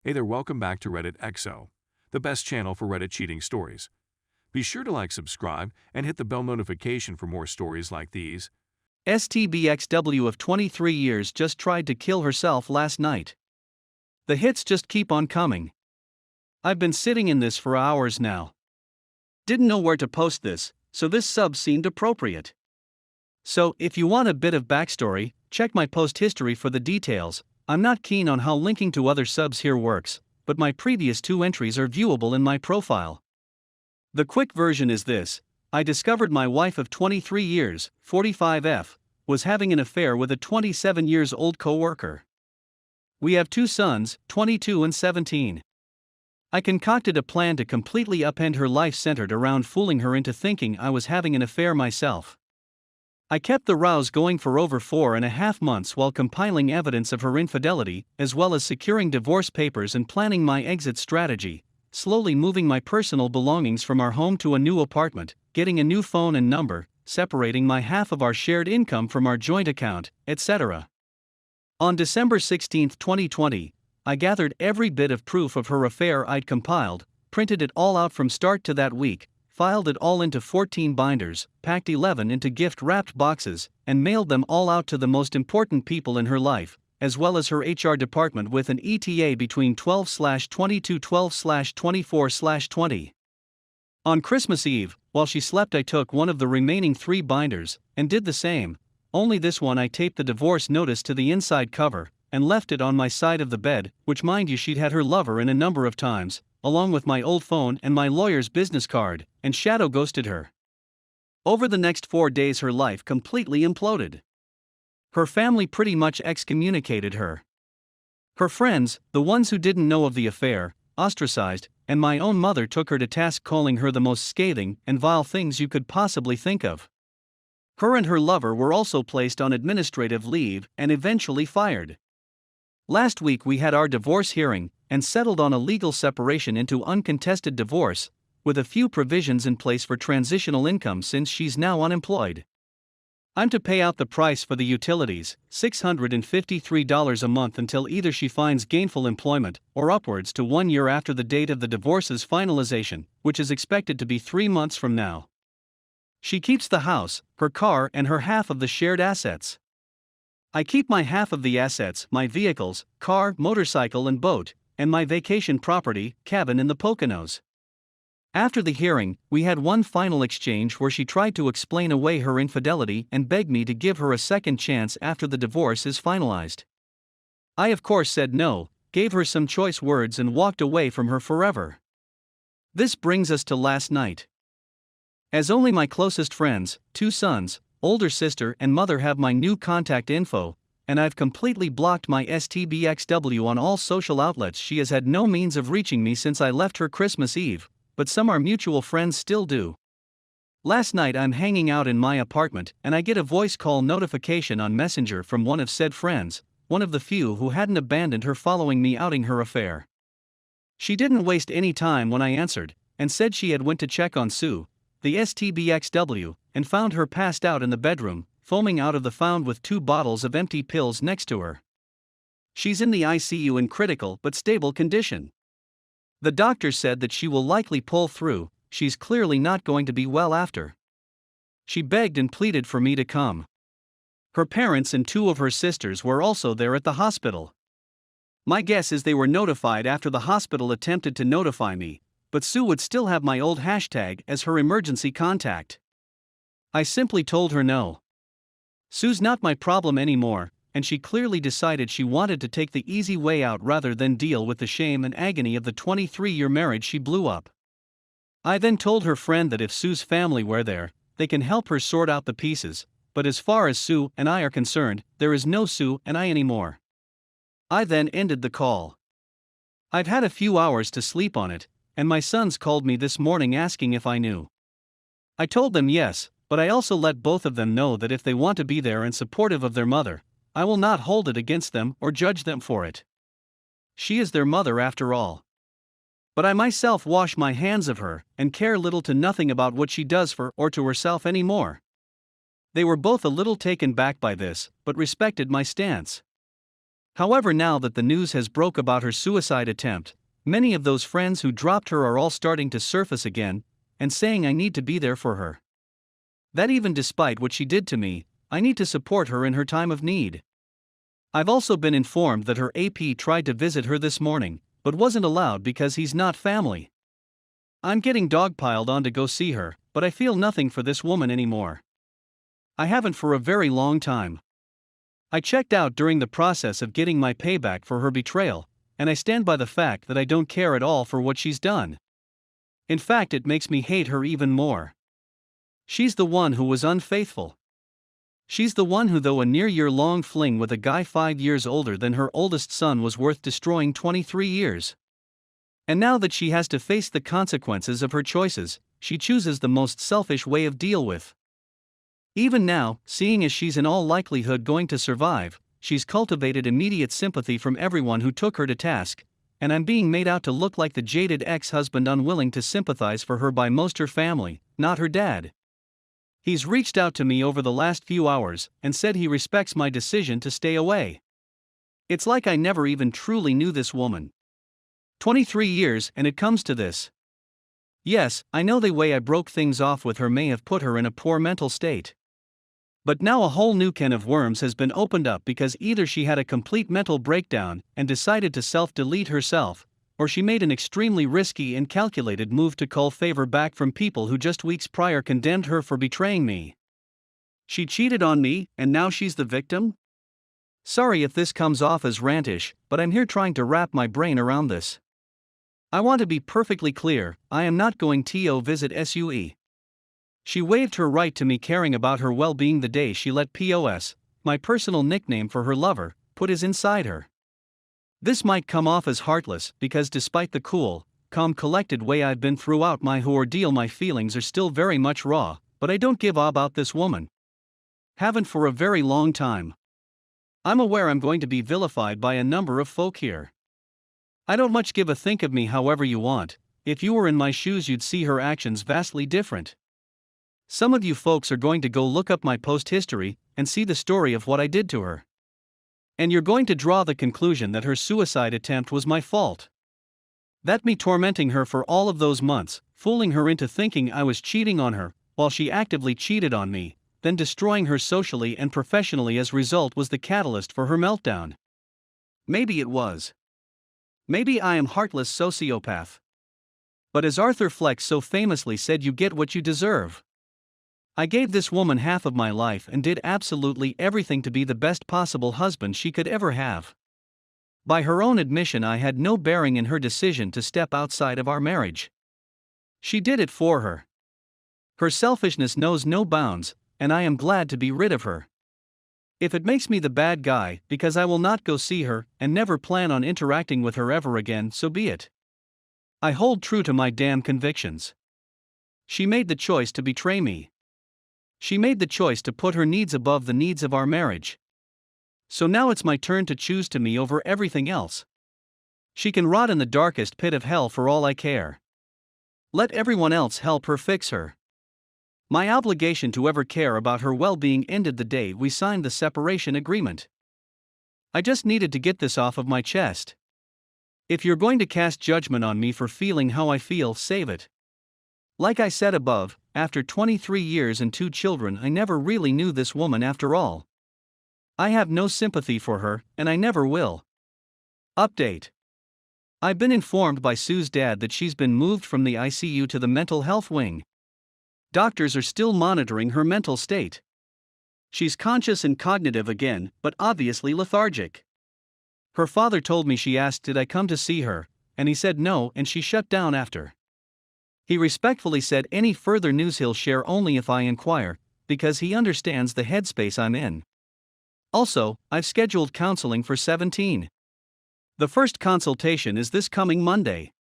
Hey there, welcome back to Reddit XO, the best channel for Reddit cheating stories. Be sure to subscribe, and hit the bell notification for more stories like these. STBXW of 23 years just tried to kill herself last night. The hits just keep on coming. I've been sitting in this for hours now. Didn't know where to post this, so this sub seemed appropriate. So, if you want a bit of backstory, check my post history for the details. I'm not keen on how linking to other subs here works, but my previous two entries are viewable in my profile. The quick version is this: I discovered my wife of 23 years, 45F, was having an affair with a 27 years old co-worker. We have two sons, 22 and 17. I concocted a plan to completely upend her life centered around fooling her into thinking I was having an affair myself. I kept the rows going for over 4.5 months while compiling evidence of her infidelity, as well as securing divorce papers and planning my exit strategy, slowly moving my personal belongings from our home to a new apartment, getting a new phone and number, separating my half of our shared income from our joint account, etc. On December 16, 2020, I gathered every bit of proof of her affair I'd compiled, printed it all out from start to that week, filed it all into 14 binders, packed 11 into gift-wrapped boxes, and mailed them all out to the most important people in her life, as well as her HR department with an ETA between 12/22 12/24/20. On Christmas Eve, while she slept, I took one of the remaining 3 binders, and did the same, only this one I taped the divorce notice to the inside cover, and left it on my side of the bed, which mind you she'd had her lover in a number of times, along with my old phone and my lawyer's business card, and shadow ghosted her. Over the next 4 days her life completely imploded. Her family pretty much excommunicated her. Her friends, the ones who didn't know of the affair, ostracized, and my own mother took her to task, calling her the most scathing and vile things you could possibly think of. Her and her lover were also placed on administrative leave and eventually fired. Last week we had our divorce hearing, and settled on a legal separation into uncontested divorce, with a few provisions in place for transitional income since she's now unemployed. I'm to pay out the price for the utilities, $653 a month, until either she finds gainful employment, or upwards to 1 year after the date of the divorce's finalization, which is expected to be 3 months from now. She keeps the house, her car, and her half of the shared assets. I keep my half of the assets, my vehicles, car, motorcycle and boat, and my vacation property, cabin in the Poconos. After the hearing, we had one final exchange where she tried to explain away her infidelity and begged me to give her a second chance after the divorce is finalized. I of course said no, gave her some choice words and walked away from her forever. This brings us to last night. As only my closest friends, 2 sons, older sister and mother have my new contact info, and I've completely blocked my STBXW on all social outlets. She has had no means of reaching me since I left her Christmas Eve, but some our mutual friends still do. Last night I'm hanging out in my apartment and I get a voice call notification on Messenger from one of said friends, one of the few who hadn't abandoned her following me outing her affair. She didn't waste any time when I answered, and said she had went to check on Sue, the STBXW, and found her passed out in the bedroom, foaming out of the found with 2 bottles of empty pills next to her. She's in the ICU in critical but stable condition. The doctor said that she will likely pull through, she's clearly not going to be well after. She begged and pleaded for me to come. Her parents and 2 of her sisters were also there at the hospital. My guess is they were notified after the hospital attempted to notify me, but Sue would still have my old hashtag as her emergency contact. I simply told her no. Sue's not my problem anymore, and she clearly decided she wanted to take the easy way out rather than deal with the shame and agony of the 23-year marriage she blew up. I then told her friend that if Sue's family were there, they can help her sort out the pieces, but as far as Sue and I are concerned, there is no Sue and I anymore. I then ended the call. I've had a few hours to sleep on it, and my sons called me this morning asking if I knew. I told them yes, but I also let both of them know that if they want to be there and supportive of their mother, I will not hold it against them or judge them for it. She is their mother after all. But I myself wash my hands of her and care little to nothing about what she does for or to herself anymore. They were both a little taken back by this, but respected my stance. However, now that the news has broke about her suicide attempt, many of those friends who dropped her are all starting to surface again, and saying I need to be there for her. That even despite what she did to me, I need to support her in her time of need. I've also been informed that her AP tried to visit her this morning, but wasn't allowed because he's not family. I'm getting dogpiled on to go see her, but I feel nothing for this woman anymore. I haven't for a very long time. I checked out during the process of getting my payback for her betrayal, and I stand by the fact that I don't care at all for what she's done. In fact, it makes me hate her even more. She's the one who was unfaithful. She's the one who, though a near-year-long fling with a guy 5 years older than her oldest son, was worth destroying 23 years. And now that she has to face the consequences of her choices, she chooses the most selfish way of deal with. Even now, seeing as she's in all likelihood going to survive, she's cultivated immediate sympathy from everyone who took her to task, and I'm being made out to look like the jaded ex-husband unwilling to sympathize for her by most her family, not her dad. He's reached out to me over the last few hours and said he respects my decision to stay away. It's like I never even truly knew this woman. 23 years and it comes to this. Yes, I know the way I broke things off with her may have put her in a poor mental state. But now a whole new can of worms has been opened up because either she had a complete mental breakdown and decided to self-delete herself, or she made an extremely risky and calculated move to cull favor back from people who just weeks prior condemned her for betraying me. She cheated on me, and now she's the victim? Sorry if this comes off as rantish, but I'm here trying to wrap my brain around this. I want to be perfectly clear, I am not going to visit SUE. She waived her right to me caring about her well-being the day she let POS, my personal nickname for her lover, put his inside her. This might come off as heartless because despite the cool, calm, collected way I've been throughout my ordeal, my feelings are still very much raw, but I don't give a about this woman. Haven't for a very long time. I'm aware I'm going to be vilified by a number of folk here. I don't much give a think of me however you want. If you were in my shoes you'd see her actions vastly different. Some of you folks are going to go look up my post history and see the story of what I did to her. And you're going to draw the conclusion that her suicide attempt was my fault. That me tormenting her for all of those months, fooling her into thinking I was cheating on her, while she actively cheated on me, then destroying her socially and professionally as a result, was the catalyst for her meltdown. Maybe it was. Maybe I am heartless sociopath. But as Arthur Fleck so famously said, you get what you deserve. I gave this woman half of my life and did absolutely everything to be the best possible husband she could ever have. By her own admission, I had no bearing in her decision to step outside of our marriage. She did it for her. Her selfishness knows no bounds, and I am glad to be rid of her. If it makes me the bad guy because I will not go see her and never plan on interacting with her ever again, so be it. I hold true to my damn convictions. She made the choice to betray me. She made the choice to put her needs above the needs of our marriage. So now it's my turn to choose to me over everything else. She can rot in the darkest pit of hell for all I care. Let everyone else help her fix her. My obligation to ever care about her well-being ended the day we signed the separation agreement. I just needed to get this off of my chest. If you're going to cast judgment on me for feeling how I feel, save it. Like I said above, after 23 years and 2 children, I never really knew this woman after all. I have no sympathy for her, and I never will. Update. I've been informed by Sue's dad that she's been moved from the ICU to the mental health wing. Doctors are still monitoring her mental state. She's conscious and cognitive again, but obviously lethargic. Her father told me she asked, "Did I come to see her?" and he said no, and she shut down after. He respectfully said any further news he'll share only if I inquire, because he understands the headspace I'm in. Also, I've scheduled counseling for 17. The first consultation is this coming Monday.